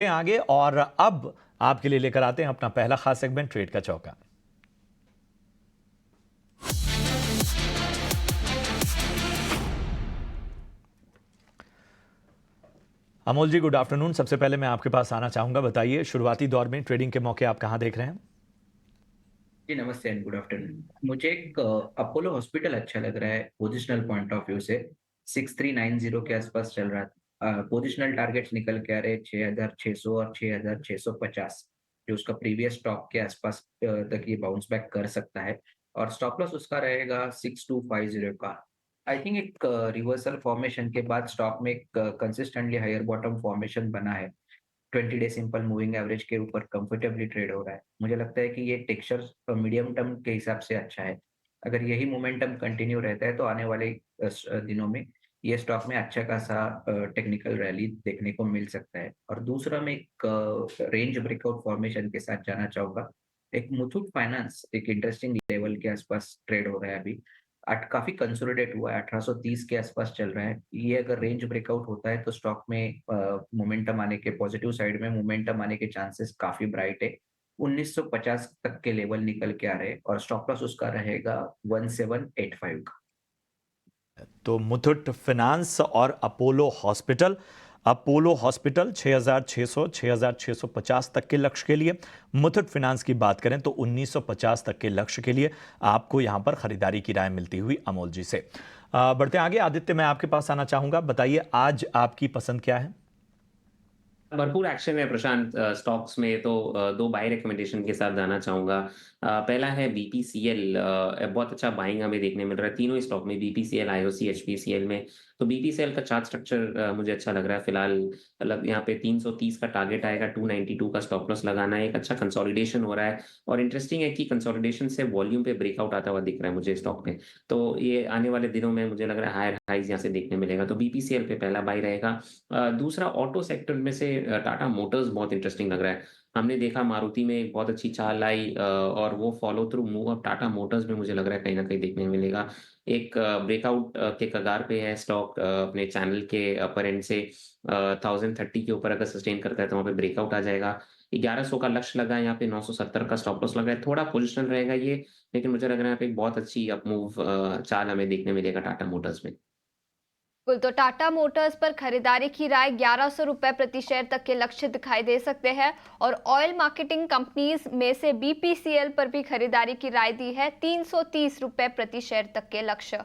आगे और अब आपके लिए लेकर आते हैं अपना पहला खास सेगमेंट ट्रेड का चौका। अमोल जी, गुड आफ्टरनून। सबसे पहले मैं आपके पास आना चाहूंगा, बताइए शुरुआती दौर में ट्रेडिंग के मौके आप कहां देख रहे हैं? जी नमस्ते एंड गुड आफ्टरनून। मुझे एक अपोलो हॉस्पिटल अच्छा लग रहा है पोजिशनल पॉइंट ऑफ व्यू से। 6390 के आसपास चल रहा था। पोजिशनल टारगेट्स निकल के आ रहे 6600 और 6650, जो उसका प्रीवियस स्टॉक के आसपास तक ये बाउंस बैक कर सकता है। और स्टॉप लॉस उसका रहेगा 6250 का। आई थिंक एक रिवर्सल फॉर्मेशन के बाद स्टॉक में एक कंसिस्टेंटली हायर बॉटम फॉर्मेशन बना है। 20 डे सिंपल मूविंग एवरेज के ऊपर कंफर्टेबली ट्रेड हो रहा है। मुझे लगता है कि ये टेक्सचर मीडियम टर्म के हिसाब से अच्छा है। अगर यही मोमेंटम कंटिन्यू रहता है तो आने वाले दिनों में ये स्टॉक में अच्छा खासा टेक्निकल रैली देखने को मिल सकता है। और दूसरा मैं एक रेंज ब्रेकआउट फॉर्मेशन के साथ जाना चाहूंगा। एक मुथूट फाइनेंस एक इंटरेस्टिंग लेवल के आसपास ट्रेड हो रहा है अभी। काफी कंसोलिडेट हुआ है, 1830 के आसपास चल रहा है। ये अगर रेंज ब्रेकआउट होता है तो स्टॉक में मोमेंटम आने के पॉजिटिव साइड में मोमेंटम आने के चांसेस काफी ब्राइट है। 1950 तक के लेवल निकल के आ रहे हैं और स्टॉप लॉस उसका रहेगा 1785 का। तो मुथूट फिनांस और अपोलो हॉस्पिटल 6600 6650 तक के लक्ष्य के लिए, मुथूट फिनांस की बात करें तो 1950 तक के लक्ष्य के लिए आपको यहां पर खरीदारी की राय मिलती हुई अमोल जी से। बढ़ते हैं आगे। आदित्य, मैं आपके पास आना चाहूंगा, बताइए आज आपकी पसंद क्या है? भरपूर एक्शन है प्रशांत स्टॉक्स में। तो दो बाय रिकमेंडेशन के साथ जाना चाहूंगा। पहला है बीपीसीएल। बहुत अच्छा बाइंग हमें देखने मिल रहा है तीनों स्टॉक में, बीपीसीएल, आईओसी, एचपीसीएल में। तो बीपीसीएल का चार्ट स्ट्रक्चर मुझे अच्छा लग रहा है फिलहाल। मतलब यहाँ पे 330 का टारगेट आएगा, 292 का स्टॉप लॉस लगाना है। एक अच्छा कंसोलिडेशन हो रहा है और इंटरेस्टिंग है कि कंसोलिडेशन से वॉल्यूम पे ब्रेकआउट आता हुआ दिख रहा है मुझे स्टॉक में। तो ये आने वाले दिनों में मुझे लग रहा है हायर हाइज यहाँ से देखने मिलेगा, तो बीपीसीएल पे पहला बाई रहेगा। दूसरा ऑटो सेक्टर में से टाटा मोटर्स बहुत इंटरेस्टिंग लग रहा है। हमने देखा मारुति में एक बहुत अच्छी चाल आई और वो फॉलो थ्रू मूव अब टाटा मोटर्स में मुझे लग रहा है कहीं ना कहीं देखने मिलेगा। एक ब्रेकआउट के कगार पे है स्टॉक अपने चैनल के अपर एंड से। 1030 के ऊपर अगर सस्टेन करता है तो वहाँ पे ब्रेकआउट आ जाएगा। 1100 का लक्ष्य लगा है यहाँ पे, 970 का स्टॉप लॉस लगा है। थोड़ा पोजिशनल रहेगा ये, लेकिन मुझे लग रहा है यहाँ पे एक बहुत अच्छी अप मूव चाल हमें देखने मिलेगा टाटा मोटर्स में। बिल्कुल, तो टाटा मोटर्स पर खरीदारी की राय 1100 रुपए प्रति शेयर तक के लक्ष्य दिखाई दे सकते हैं। और ऑयल मार्केटिंग कंपनीज में से बीपीसीएल पर भी खरीदारी की राय दी है, 330 रुपए प्रति शेयर तक के लक्ष्य।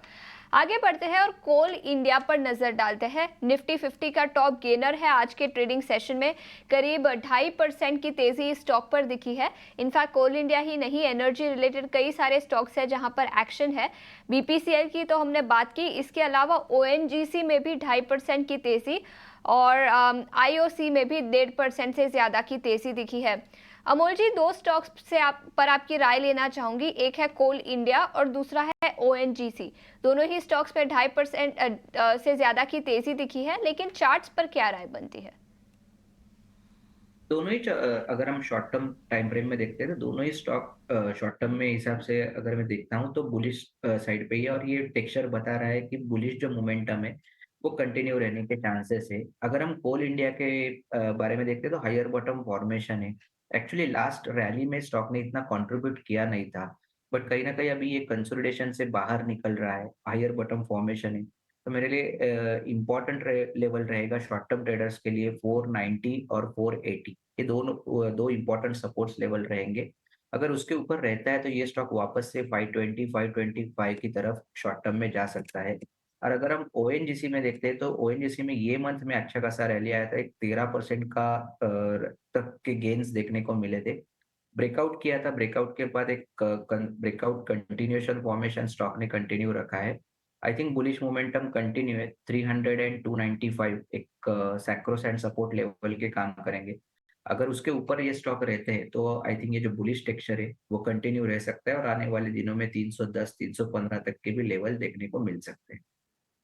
आगे बढ़ते हैं और कोल इंडिया पर नजर डालते हैं। निफ्टी 50 का टॉप गेनर है आज के ट्रेडिंग सेशन में। करीब 2.5% की तेजी इस स्टॉक पर दिखी है। इनफैक्ट कोल इंडिया ही नहीं, एनर्जी रिलेटेड कई सारे स्टॉक्स हैं जहां पर एक्शन है। बीपीसीएल की तो हमने बात की, इसके अलावा ओएनजीसी में भी 2.5% की तेजी और आईओसी में भी 1.5% से ज्यादा की तेजी दिखी है। अमोल जी, दो स्टॉक्स से आपकी राय लेना चाहूंगी। एक है कोल इंडिया और दूसरा है ओएनजीसी। दोनों ही स्टॉक्स पे 2.5% से ज्यादा की तेजी दिखी है, लेकिन चार्ट्स पर क्या राय बनती है? दोनों ही अगर हम शॉर्ट टर्म टाइम फ्रेम में देखते हैं तो दोनों ही स्टॉक शॉर्ट टर्म में हिसाब से अगर मैं देखता हूँ तो बुलिश साइड पे ही है। और ये टेक्सचर बता रहा है कि बुलिश जो मोमेंटम है वो कंटिन्यू रहने के चांसेस है। अगर हम कोल इंडिया के बारे में देखते हैं तो हायर बॉटम फॉर्मेशन है। एक्चुअली लास्ट रैली में स्टॉक ने इतना कंट्रीब्यूट किया नहीं था, बट कहीं ना कहीं अभी ये कंसोलिडेशन से बाहर निकल रहा है, हायर बॉटम फॉर्मेशन है। तो मेरे लिए इम्पोर्टेंट लेवल रहेगा शॉर्ट टर्म ट्रेडर्स के लिए 490 और 480। ये दोनों दो इम्पोर्टेंट सपोर्ट्स लेवल रहेंगे। अगर उसके ऊपर रहता है तो ये स्टॉक वापस से 520 525 की तरफ शॉर्ट टर्म में जा सकता है। और अगर हम ओएनजीसी में देखते हैं तो ओएनजीसी में ये मंथ में अच्छा खासा रैली आया था, एक 13% का तक के गेन्स देखने को मिले थे। ब्रेकआउट किया था, ब्रेकआउट के बाद एक ब्रेकआउट कंटिन्यूएशन फॉर्मेशन स्टॉक ने कंटिन्यू रखा है। I think bullish momentum continue है। 300 एंड 295 एक सैक्रोसैंट सपोर्ट लेवल के काम करेंगे। अगर उसके ऊपर ये स्टॉक रहते हैं तो आई थिंक ये जो बुलिश टेक्सचर है वो कंटिन्यू रह सकता है और आने वाले दिनों में 310 315 तक के भी लेवल देखने को मिल सकते हैं।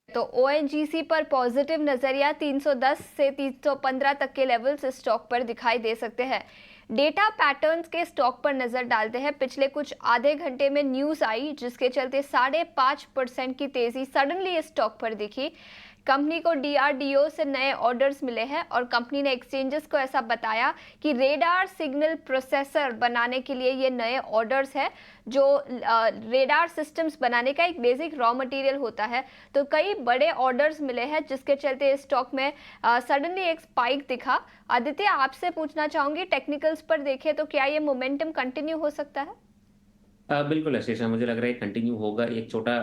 तो ओएनजीसी पर पॉजिटिव नजरिया, 310 से 315 तक के लेवल्स इस स्टॉक पर दिखाई दे सकते हैं। डेटा पैटर्न्स के स्टॉक पर नजर डालते हैं। पिछले कुछ आधे घंटे में न्यूज आई जिसके चलते 5.5% की तेजी सडनली इस स्टॉक पर दिखी। कंपनी को DRDO से नए ऑर्डर्स मिले हैं और कंपनी ने एक्सचेंजेस को ऐसा बताया कि रेडार सिग्नल प्रोसेसर बनाने के लिए ये नए ऑर्डर्स है, जो रेडार सिस्टम्स बनाने का एक बेसिक रॉ मटेरियल होता है। तो कई बड़े ऑर्डर्स मिले हैं जिसके चलते इस स्टॉक में सडनली एक स्पाइक दिखा। आदित्य, आपसे पूछना चाहूंगी, टेक्निकल्स पर देखें तो क्या ये मोमेंटम कंटिन्यू हो सकता है? बिल्कुल आशीष, मुझे लग रहा है कंटिन्यू होगा। एक छोटा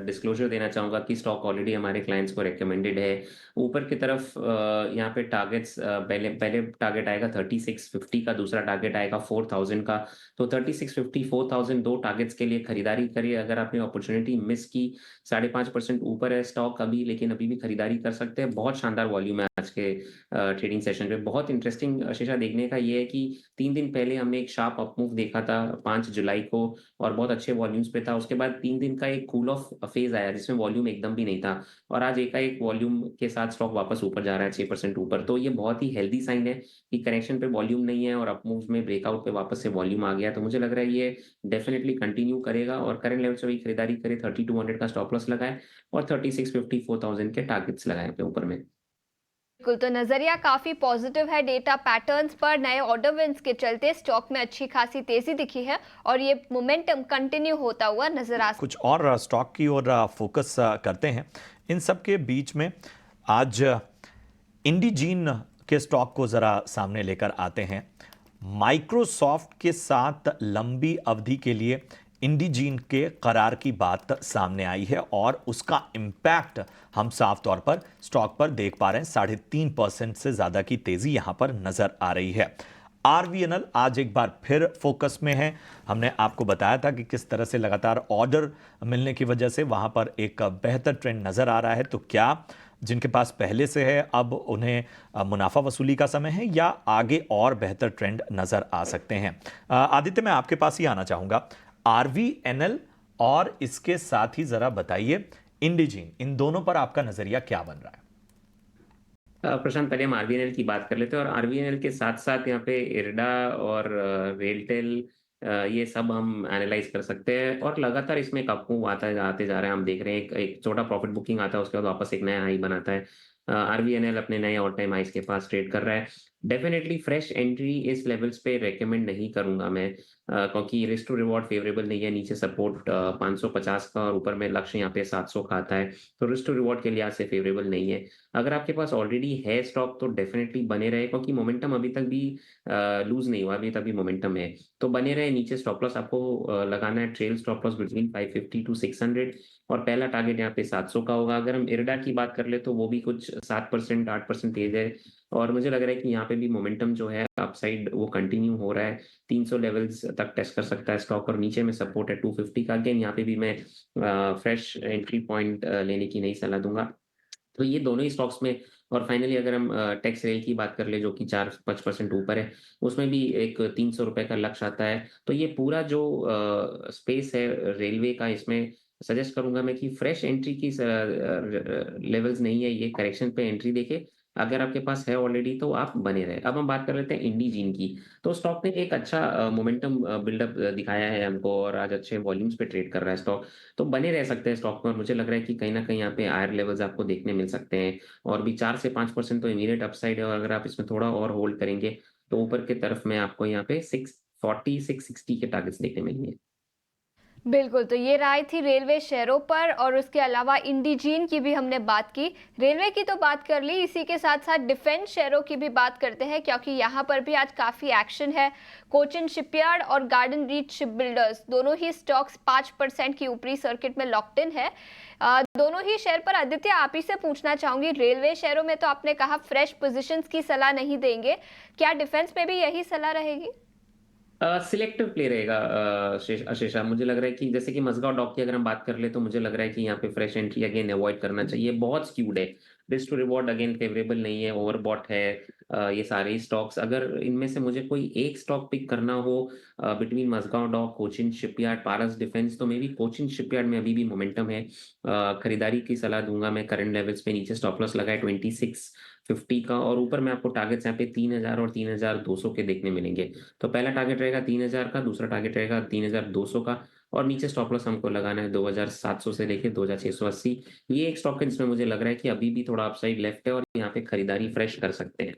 डिस्क्लोजर देना चाहूँगा कि स्टॉक ऑलरेडी हमारे क्लाइंट्स को रिकमेंडेड है। ऊपर की तरफ यहाँ पे टारगेट्स, पहले पहले टारगेट आएगा 3650 का, दूसरा टारगेट आएगा 4000 का। तो 3650 4000 दो टारगेट्स के लिए खरीदारी करिए। अगर आपने अपॉर्चुनिटी मिस की, 5.5% ऊपर है स्टॉक अभी, लेकिन अभी भी खरीदारी कर सकते हैं। बहुत शानदार वॉल्यूम है आज के ट्रेडिंग सेशन पे। बहुत इंटरेस्टिंग शीशा देखने का ये है कि 3 दिन पहले हमने एक शार्प अपमूव देखा था 5 जुलाई को, और बहुत अच्छे वॉल्यूम्स पे था। उसके बाद 3 दिन का एक कूल ऑफ फेज आया जिसमें वॉल्यूम एकदम भी नहीं था, और आज एकाएक वॉल्यूम के साथ स्टॉक वापस ऊपर जा रहा है 6% ऊपर। तो ये बहुत ही हेल्दी साइन है कि करेक्शन पे वॉल्यूम नहीं है और अपमूव्स में ब्रेकआउट पे वापस से वॉल्यूम आ गया। तो मुझे लग रहा है ये डेफिनेटली कंटिन्यू करेगा, और करंट लेवल से वही खरीदारी करे। 3200 का स्टॉप लॉस लगाए और 3650 4000 के टारगेट्स लगाए अपने ऊपर में। बिल्कुल, तो नजरिया काफी पॉजिटिव है डेटा पैटर्न्स पर। नए ऑर्डर विंस के चलते स्टॉक में अच्छी खासी तेजी दिखी है और ये मोमेंटम कंटिन्यू होता हुआ नजर आ। कुछ और स्टॉक की ओर फोकस करते हैं। इन सब के बीच में आज इंडिजीन के स्टॉक को ज़रा सामने लेकर आते हैं। माइक्रोसॉफ्ट के साथ लंबी अवधि के लिए इंडिजीन के करार की बात सामने आई है और उसका इम्पैक्ट हम साफ तौर पर स्टॉक पर देख पा रहे हैं। 3.5% से ज़्यादा की तेज़ी यहां पर नज़र आ रही है। RVNL आज एक बार फिर फोकस में है। हमने आपको बताया था कि किस तरह से लगातार ऑर्डर मिलने की वजह से वहां पर एक बेहतर ट्रेंड नज़र आ रहा है। तो क्या जिनके पास पहले से है अब उन्हें मुनाफा वसूली का समय है, या आगे और बेहतर ट्रेंड नज़र आ सकते हैं? आदित्य, मैं आपके पास ही आना चाहूँगा। RVNL और इसके साथ ही ज़रा बताइए इंडिजीन, इन दोनों पर आपका नज़रिया क्या बन रहा है? प्रशांत, पहले हम आरबीएनएल की बात कर लेते हैं, और आरबीएनएल के साथ साथ यहाँ पे इरडा और रेलटेल, ये सब हम एनालाइज कर सकते हैं। और लगातार इसमें एक अपमूव आते जा रहा है। हम देख रहे हैं एक छोटा प्रॉफिट बुकिंग आता है, उसके बाद वापस एक नया हाई बनाता है। आरबीएनएल अपने नए ऑल टाइम हाइस के पास ट्रेड कर रहा है। डेफिनेटली फ्रेश एंट्री इस लेवल्स पे रेकमेंड नहीं करूंगा मैं, क्योंकि रिस्क टू रिवॉर्ड फेवरेबल नहीं है। नीचे सपोर्ट 550 का और ऊपर में लक्ष्य यहाँ पे 700 का आता है, तो रिस्क टू रिवॉर्ड के लिहाज से फेवरेबल नहीं है। अगर आपके पास ऑलरेडी है स्टॉक तो डेफिनेटली बने रहे, क्योंकि मोमेंटम अभी तक भी लूज नहीं हुआ, अभी तक भी मोमेंटम है। तो बने रहे। नीचे स्टॉप लॉस आपको लगाना है, trail stop loss between 550 to 600, और पहला टारगेट यहाँ पे 700 का होगा। अगर हम इरडा की बात कर ले तो वो भी कुछ 7% 8% तेज है, और मुझे लग रहा है कि यहाँ पे भी मोमेंटम जो है अपसाइड वो कंटिन्यू हो रहा है। 300 लेवल्स तक टेस्ट कर सकता है स्टॉक, और नीचे में सपोर्ट है 250 का। अगेन यहाँ पे भी मैं फ्रेश एंट्री पॉइंट लेने की नहीं सलाह दूंगा। तो ये दोनों ही स्टॉक्स में। और फाइनली अगर हम टेक्स रेल की बात कर ले, जो कि 4-5% ऊपर है, उसमें भी एक 300 रुपए का लक्ष्य आता है। तो ये पूरा जो स्पेस है रेलवे का, इसमें सजेस्ट करूंगा मैं कि फ्रेश एंट्री की लेवल्स नहीं है, ये करेक्शन पे एंट्री देके अगर आपके पास है ऑलरेडी तो आप बने रहे। अब हम बात कर लेते हैं इंडिजीन की। तो स्टॉक ने एक अच्छा मोमेंटम बिल्डअप दिखाया है हमको, और आज अच्छे वॉल्यूम्स पे ट्रेड कर रहा है स्टॉक। तो बने रह सकते हैं स्टॉक में, और मुझे लग रहा है कि कहीं ना कहीं यहाँ पे हायर लेवल्स आपको देखने मिल सकते हैं। और भी 4 से 5% तो इमीडिएट अपसाइड है, और अगर आप इसमें थोड़ा और होल्ड करेंगे तो ऊपर की तरफ में आपको यहाँ पे 640 660 के टारगेट्स देखने मिलेंगे। बिल्कुल, तो ये राय थी रेलवे शेयरों पर, और उसके अलावा इंडिजीन की भी हमने बात की। रेलवे की तो बात कर ली, इसी के साथ साथ डिफेंस शेयरों की भी बात करते हैं, क्योंकि यहाँ पर भी आज काफ़ी एक्शन है। कोचिन शिपयार्ड और गार्डन रीच शिप बिल्डर्स दोनों ही स्टॉक्स 5% की ऊपरी सर्किट में लॉक्ड इन है। दोनों ही शेयर पर आदित्य, आप ही से पूछना चाहूंगी, रेलवे शेयरों में तो आपने कहा फ्रेश पोजिशंस की सलाह नहीं देंगे, क्या डिफेंस में भी यही सलाह रहेगी? सिलेक्टिव प्ले रहेगा आशीषा। मुझे लग रहा है कि जैसे कि मजगांव डॉक की अगर हम बात कर ले, तो मुझे लग रहा है कि यहाँ पे फ्रेश एंट्री अगेन अवॉइड करना चाहिए। बहुत स्क्यूड है, risk to reward again favourable नहीं है, ओवरबॉट है ये सारे स्टॉक्स। अगर इनमें से मुझे कोई एक स्टॉक पिक करना हो between Mazagon dock, Cochin shipyard, Paras defence, तो मे बी कोचिन शिपयार्ड में अभी भी मोमेंटम है। खरीदारी की सलाह दूंगा मैं करंट लेवल्स पे। नीचे स्टॉप लॉस लगाए 2650 का, और ऊपर में आपको टारगेट्स यहाँ पे 3000 और 3200 के देखने मिलेंगे। तो पहला टारगेट रहेगा 3000 का, दूसरा टारगेट रहेगा 3200 का, और नीचे स्टॉप लॉस हमको लगाना है 2700 से लेके 2680। ये एक स्टॉक है जिसमें मुझे लग रहा है कि अभी भी थोड़ा अपसाइड लेफ्ट है और यहाँ पे खरीदारी फ्रेश कर सकते हैं।